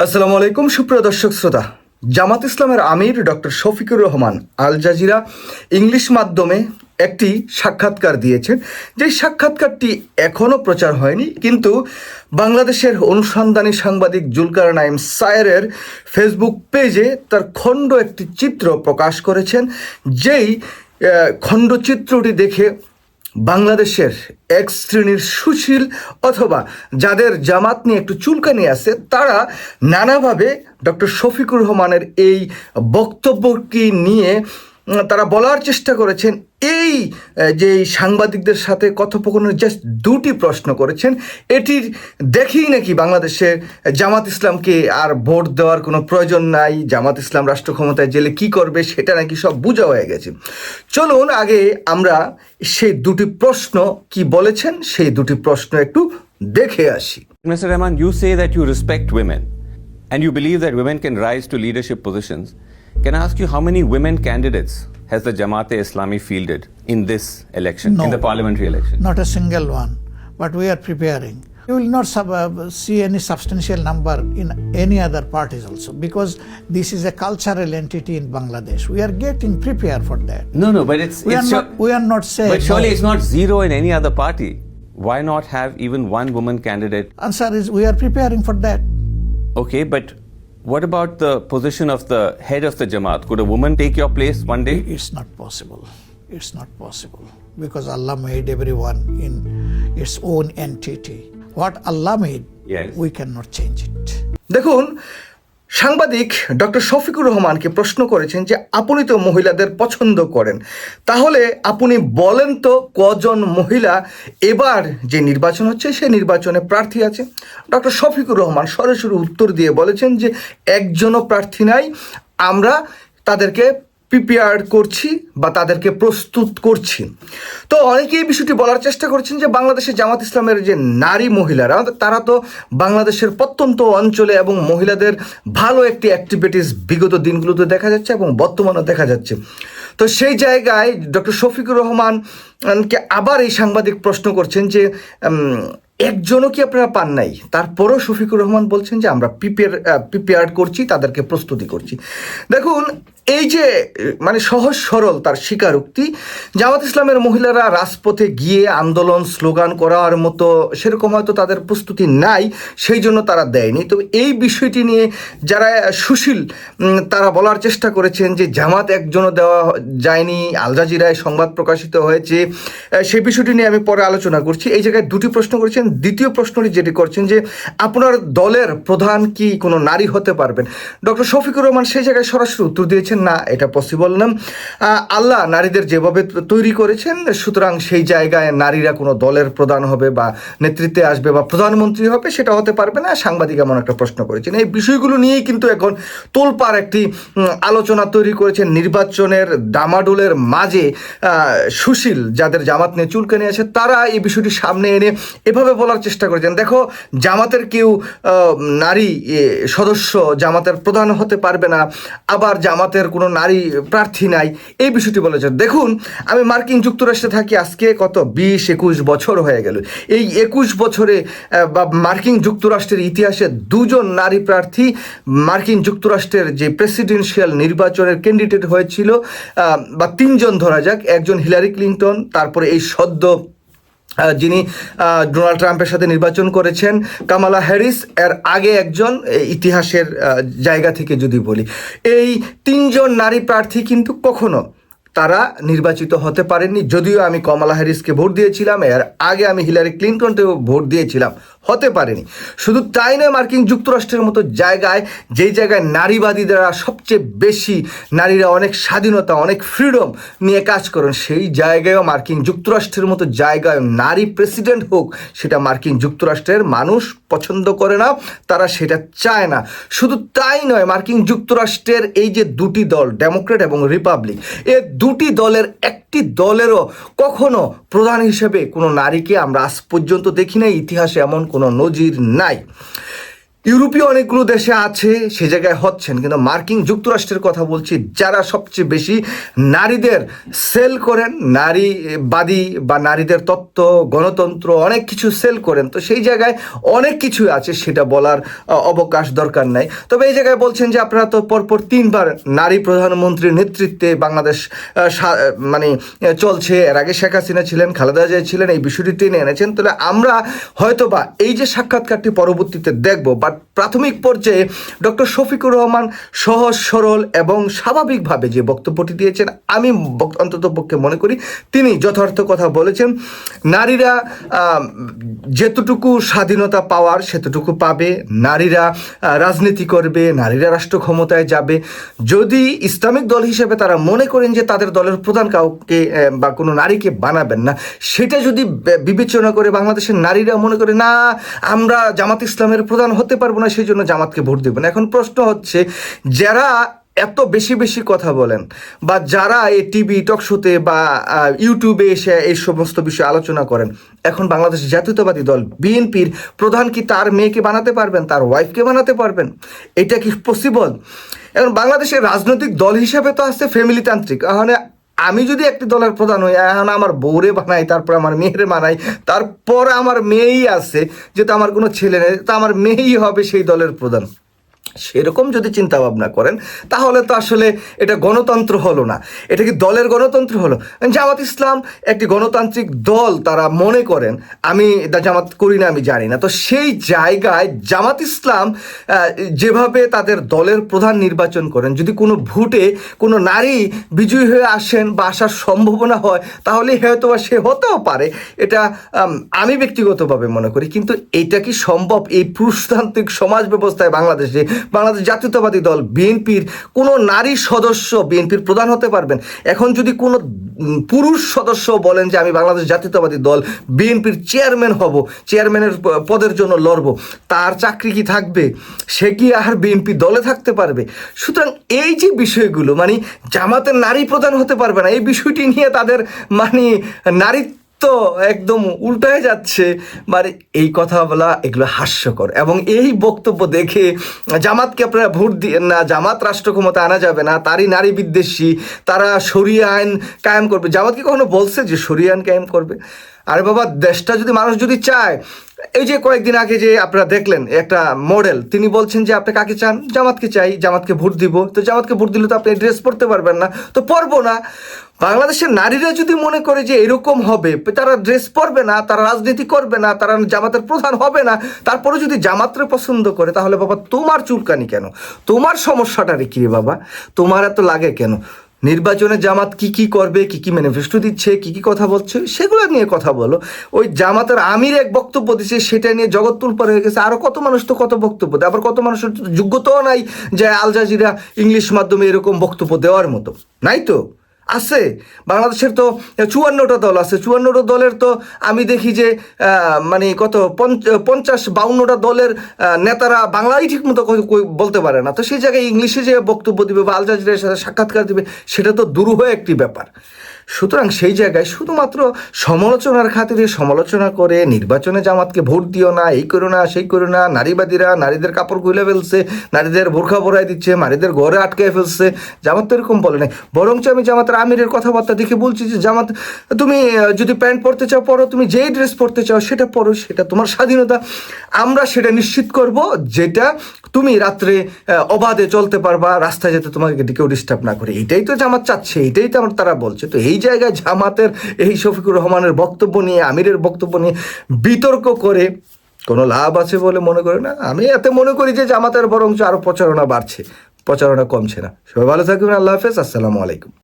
আসসালামু আলাইকুম সুপ্রিয় দর্শক শ্রোতা। জামাত ইসলামের আমির doctor Shafiqur Rahman Al Jazeera English মাধ্যমে একটি সাক্ষাৎকার দিয়েছেন। যেই সাক্ষাৎকারটি এখনও প্রচার হয়নি, কিন্তু বাংলাদেশের অনুসন্ধানী সাংবাদিক জুলকার নাইম সায়েরের ফেসবুক পেজে তার খণ্ড একটি চিত্র প্রকাশ করেছেন। যেই খণ্ডচিত্রটি দেখে বাংলাদেশের এক শ্রেণীর সুশীল অথবা যাদের জামাত নিয়ে একটু চুলকানি আছে, তারা নানাভাবে ডক্টর শফিকুর রহমানের এই বক্তব্যটি নিয়ে তারা বলার চেষ্টা করেছেন। এই যে সাংবাদিকদের সাথে কথোপকথনের জাস্ট দুটি প্রশ্ন করেছেন, এটির দেখেই নাকি বাংলাদেশে জামাত ইসলামকে আর ভোট দেওয়ার কোনো প্রয়োজন নাই, জামাত ইসলাম রাষ্ট্র ক্ষমতায় গেলে কী করবে সেটা নাকি সব বোঝা হয়ে গেছে। চলুন আগে আমরা সেই দুটি প্রশ্ন কি বলেছেন সেই দুটি প্রশ্ন একটু দেখে আসি। Mr. Rahman, you say that you respect women and you believe that women can rise to leadership positions. Can I ask you how many women candidates has the Jamaat-e-Islami fielded in this election, in the parliamentary election? Not a single one, but we are preparing. You will not see any substantial number in any other parties also, because this is a cultural entity in Bangladesh. We are getting prepared for that. No, but We are not saying. But surely it's not zero in any other party. Why not have even one woman candidate? Answer is we are preparing for that. Okay, but what about the position of the head of the Jamaat? Could a woman take your place one day? It's not possible. It's not possible, because Allah made everyone in its own entity. What Allah made, Yes. we cannot change it. দেখুন, সাংবাদিক doctor Shafiqur রহমানকে প্রশ্ন করেছেন যে আপনি তো মহিলাদের পছন্দ করেন, তাহলে আপনি বলেন তো কজন মহিলা এবার যে নির্বাচন হচ্ছে সেই নির্বাচনে প্রার্থী আছে? ডক্টর শফিকুর রহমান সরাসরি উত্তর দিয়ে বলেছেন যে একজনও প্রার্থী নাই, আমরা তাদেরকে প্রিপেয়ার করছি বা তাদেরকে প্রস্তুত করছি। তো অনেকেই এই বিষয়টি বলার চেষ্টা করছেন যে বাংলাদেশের জামাত ইসলামের যে নারী মহিলারা, তারা তো বাংলাদেশের প্রত্যন্ত অঞ্চলে এবং মহিলাদের ভালো একটি অ্যাক্টিভিটিস বিগত দিনগুলোতে দেখা যাচ্ছে এবং বর্তমানেও দেখা যাচ্ছে। তো সেই জায়গায় ডক্টর শফিকুর রহমানকে আবার এই সাংবাদিক প্রশ্ন করছেন যে একজনও কি আপনারা পান নাই? তারপরও শফিকুর রহমান বলছেন যে আমরা প্রিপেয়ার করছি, তাদেরকে প্রস্তুতি করছি। দেখুন, এই যে মানে সহজ সরল তার স্বীকারোক্তি, জামাত ইসলামের মহিলারা রাজপথে গিয়ে আন্দোলন স্লোগান করার মতো সেরকম হয়তো তাদের প্রস্তুতি নাই, সেই জন্য তারা দেয়নি। তবে এই বিষয়টি নিয়ে যারা সুশীল তারা বলার চেষ্টা করেছেন যে জামাত একজনও দেওয়া যায়নি, আল জাজিরায় সংবাদ প্রকাশিত হয়েছে, সেই বিষয়টি নিয়ে আমি পরে আলোচনা করছি। এই জায়গায় দুটি প্রশ্ন করেছেন। দ্বিতীয় প্রশ্নটি যেটি করছেন যে আপনার দলের প্রধান কি কোনো নারী হতে পারবেন? ডক্টর শফিকুর রহমান সেই জায়গায় সরাসরি উত্তর দিয়েছেন না, এটা পসিবল না। আল্লাহ নারীদের যেভাবে তৈরি করেছেন, সুতরাং সেই জায়গায় নারীরা কোনো দলের প্রধান হবে বা নেতৃত্বে আসবে বা প্রধানমন্ত্রী হবে সেটা হতে পারবে না। সাংবাদিক এমন একটা প্রশ্ন করেছেন। এই বিষয়গুলো নিয়েই কিন্তু এখন তোলপাড় একটি আলোচনা তৈরি করেছেন। নির্বাচনের ডামাডোলের মাঝে সুশীল যাদের জামাত নিয়ে চুলকানি আছে, তারা এই বিষয়টি সামনে এনে এভাবে বলার চেষ্টা করেছেন, দেখো জামাতের কেউ নারী সদস্য জামাতের প্রধান হতে পারবে না, আবার জামাতের কোনো নারী প্রার্থী নাই, এই বিষয়টি বলেছেন। দেখুন, আমি মার্কিন যুক্তরাষ্ট্রে থাকি আজকে কত 20-21 বছর হয়ে গেল। এই 21 বছরে বা মার্কিন যুক্তরাষ্ট্রের ইতিহাসে দুজন নারী প্রার্থী মার্কিন যুক্তরাষ্ট্রের যে প্রেসিডেন্সিয়াল নির্বাচনের ক্যান্ডিডেট হয়েছিল, বা তিনজন ধরা যাক, একজন হিলারি ক্লিন্টন, তারপরে এই সদ্য যিনি ডোনাল্ড ট্রাম্পের সাথে নির্বাচন করেছেন কামালা হ্যারিস, এর আগে একজন, ইতিহাসের জায়গা থেকে যদি বলি, এই তিনজন নারী প্রার্থী কিন্তু কখনো তারা নির্বাচিত হতে পারেননি। যদিও আমি কমলা হ্যারিসকে ভোট দিয়েছিলাম, এর আগে আমি হিলারি ক্লিন্টনকেও ভোট দিয়েছিলাম, হতে পারেনি। শুধু তাই নয়, মার্কিন যুক্তরাষ্ট্রের মতো জায়গায়, যেই জায়গায় নারীবাদীরা সবচেয়ে বেশি, নারীরা অনেক স্বাধীনতা অনেক ফ্রিডম নিয়ে কাজ করেন, সেই জায়গায়ও মার্কিন যুক্তরাষ্ট্রের মতো জায়গায় নারী প্রেসিডেন্ট হোক, সেটা মার্কিন যুক্তরাষ্ট্রের মানুষ পছন্দ করে না, তারা সেটা চায় না। শুধু তাই নয়, মার্কিন যুক্তরাষ্ট্রের এই যে দুটি দল, ডেমোক্রেট এবং রিপাবলিক, এ দুটি দলের একটি দলেরও কখনো প্রধান হিসেবে কোনো নারীকে আমরা আজ পর্যন্ত দেখি নাই, ইতিহাসে এমন কোনো নজির নাই। ইউরোপীয় অনেকগুলো দেশে আছে, সে জায়গায় হচ্ছেন, কিন্তু মার্কিন যুক্তরাষ্ট্রের কথা বলছি, যারা সবচেয়ে বেশি নারীদের সেল করেন, নারীবাদী বা নারীদের তত্ত্ব, গণতন্ত্র অনেক কিছু সেল করেন, তো সেই জায়গায় অনেক কিছু আছে, সেটা বলার অবকাশ দরকার নাই। তবে এই জায়গায় বলছেন যে আপনারা তো পরপর 3বার নারী প্রধানমন্ত্রীর নেতৃত্বে বাংলাদেশ মানে চলছে, এর আগে শেখ হাসিনা ছিলেন, খালেদা জিয়া ছিলেন, এই বিষয়টি টেনে এনেছেন। তাহলে আমরা হয়তোবা এই যে সাক্ষাৎকারটি পরবর্তীতে দেখব, বাট প্রাথমিক পর্যায়ে ডক্টর শফিকুর রহমান সহজ সরল এবং স্বাভাবিকভাবে যে বক্তব্যটি দিয়েছেন, আমি অন্ততপক্ষে মনে করি তিনি যথার্থ কথা বলেছেন। নারীরা যেতটুকু স্বাধীনতা পাওয়ার সেতটুকু পাবে, নারীরা রাজনীতি করবে, নারীরা রাষ্ট্র ক্ষমতায় যাবে। যদি ইসলামিক দল হিসেবে তারা মনে করেন যে তাদের দলের প্রধান কাউকে বা কোনো নারীকে বানাবেন না, সেটা যদি বিবেচনা করে বাংলাদেশের নারীরা মনে করে না আমরা জামাত ইসলামের প্রধান হতে পারবো না, সেই জন্য জামাতকে ভোট দেবেন। এখন প্রশ্ন হচ্ছে, যারা এত বেশি বেশি কথা বলেন বা যারা এই টিভি টকশোতে বা ইউটিউবে এসে এই সমস্ত বিষয়ে আলোচনা করেন, এখন বাংলাদেশ জাতীয়তাবাদী দল বিএনপির প্রধান কি তার মেয়েকে বানাতে পারবেন, তার ওয়াইফকে বানাতে পারবেন? এটা কি পসিবল? এখন বাংলাদেশের রাজনৈতিক দল হিসাবে তো আছে ফ্যামিলিতান্ত্রিক। এখন আমি যদি একটি দলের প্রধান হই, এখন আমার বউরে বানাই, তারপর আমার মেয়েরে বানাই, তারপর আমার মেয়েই আছে, যেহেতু আমার কোনো ছেলে নেই, তা আমার মেয়েই হবে সেই দলের প্রধান। সেরকম যদি চিন্তা ভাবনা করেন, তাহলে তো আসলে এটা গণতন্ত্র হলো না, এটা কি দলের গণতন্ত্র হলো? জামাত ইসলাম একটি গণতান্ত্রিক দল তারা মনে করেন, আমি জামাত করি না, আমি জানি না। তো সেই জায়গায় জামাত ইসলাম যেভাবে তাদের দলের প্রধান নির্বাচন করেন, যদি কোনো ভোটে কোনো নারী বিজয়ী হয়ে আসেন বা আসার সম্ভাবনা হয়, তাহলে হয়তো বা সে হতেও পারে, এটা আমি ব্যক্তিগতভাবে মনে করি। কিন্তু এটা কি সম্ভব এই পুরুষতান্ত্রিক সমাজ ব্যবস্থায় বাংলাদেশে? বাংলাদেশ জাতীয়তাবাদী দল বিএনপির কোনো নারী সদস্য বিএনপির প্রধান হতে পারবেন? এখন যদি কোনো পুরুষ সদস্য বলেন যে আমি বাংলাদেশ জাতীয়তাবাদী দল বিএনপির চেয়ারম্যান হব, চেয়ারম্যানের পদের জন্য লড়ব, তার চাকরি কি থাকবে? সে কি আর বিএনপি দলে থাকতে পারবে? সুতরাং এই যে বিষয়গুলো, মানে জামাতের নারী প্রধান হতে পারবে না, এই বিষয়টি নিয়ে তাদের মানে নারী তো একদম উল্টায় যাচ্ছে, মানে এই কথা বলা এগুলো হাস্যকর। এবং এই বক্তব্য দেখে জামাতকে আপনারা ভোট দিয়ে না, জামাত রাষ্ট্র ক্ষমতা আনা যাবে না, তারই নারী বিদ্বেষী, তারা শরিয়া আইন কায়েম করবে। জামাতকে কখনো বলছে যে শরিয়া আইন কায়েম করবে? আরে বাবা, দেশটা যদি মানুষ যদি চায়, এই যে কয়েকদিন আগে যে আপনারা দেখলেন একটা মডেল, তিনি বলছেন যে আপনি কাকে চান? জামাতকে চাই, জামাতকে ভোট দিব। তো জামাতকে ভোট দিলে তো আপনি ড্রেস পরতে পারবেন না, তো পরবো না। বাংলাদেশের নারীরা যদি মনে করে যে এরকম হবে, তারা ড্রেস পরবে না, তারা রাজনীতি করবে না, তারা জামাতের প্রধান হবে না, তারপরে যদি জামাতরে পছন্দ করে, তাহলে বাবা তোমার চুলকানি কেন? তোমার সমস্যাটা রে কি রে বাবা? তোমার এত লাগে কেন? নির্বাচনে জামাত কি কি করবে, কি কি ম্যানিফেস্টো দিচ্ছে, কি কি কথা বলছে, সেগুলো নিয়ে কথা বলো। ওই জামাতের আমির এক বক্তব্য দিচ্ছে, সেটা নিয়ে জগৎ তুলপার হয়ে গেছে। আরও কত মানুষ তো কত বক্তব্য দেয়, আবার কত মানুষের যোগ্যতাও নাই যে আল জাজিরা ইংলিশ মাধ্যমে এরকম বক্তব্য দেওয়ার মতো, নাই তো? আছে বাংলাদেশের তো 54টা দল আছে, 54টা দলের তো আমি দেখি যে মানে কত 50-52টা দলের নেতারা বাংলাই ঠিক মতো বলতে পারে না। তো সেই জায়গায় ইংলিশে যে বক্তব্য দিবে বা আল জাজিরার সাথে সাক্ষাৎকার দিবে, সেটা তো দুরূহ একটি ব্যাপার। সুতরাং সেই জায়গায় শুধুমাত্র সমালোচনার খাতিরে সমালোচনা করে নির্বাচনে জামাতকে ভোট দিও না, এই করো না, সেই করো না, নারীবাদীরা নারীদের কাপড় খুলে ফেলছে, নারীদের বোরখা পরাই দিচ্ছে, নারীদের ঘরে আটকায় ফেলছে, জামাত তো এরকম বলে নাই। বরঞ্চ আমি জামাতের আমিরের কথাবার্তা দেখে বলছি যে জামাত, তুমি যদি প্যান্ট পরতে চাও পরো, তুমি যেই ড্রেস পরতে চাও সেটা পরো, সেটা তোমার স্বাধীনতা। আমরা সেটা নিশ্চিত করব যেটা তুমি রাত্রে অবাধে চলতে পারবা, রাস্তায় যেতে তোমাকে কেউ ডিস্টার্ব না করে। এটাই তো জামাত চাচ্ছে, এটাই তো তারা বলছে। তো এই জায়গায় জামাতের এই শফিকুর রহমানের বক্তব্য নিয়ে, আমিরের বক্তব্য নিয়ে বিতর্ক করে কোনো লাভ আছে বলে মনে করি না। আমি এতে মনে করি যে জামাতের বরঞ্চ আরও প্রচারণা বাড়ছে, প্রচারণা কমছে না। সবাই ভালো থাকবেন, আল্লাহ হাফেজ, আসসালামু আলাইকুম।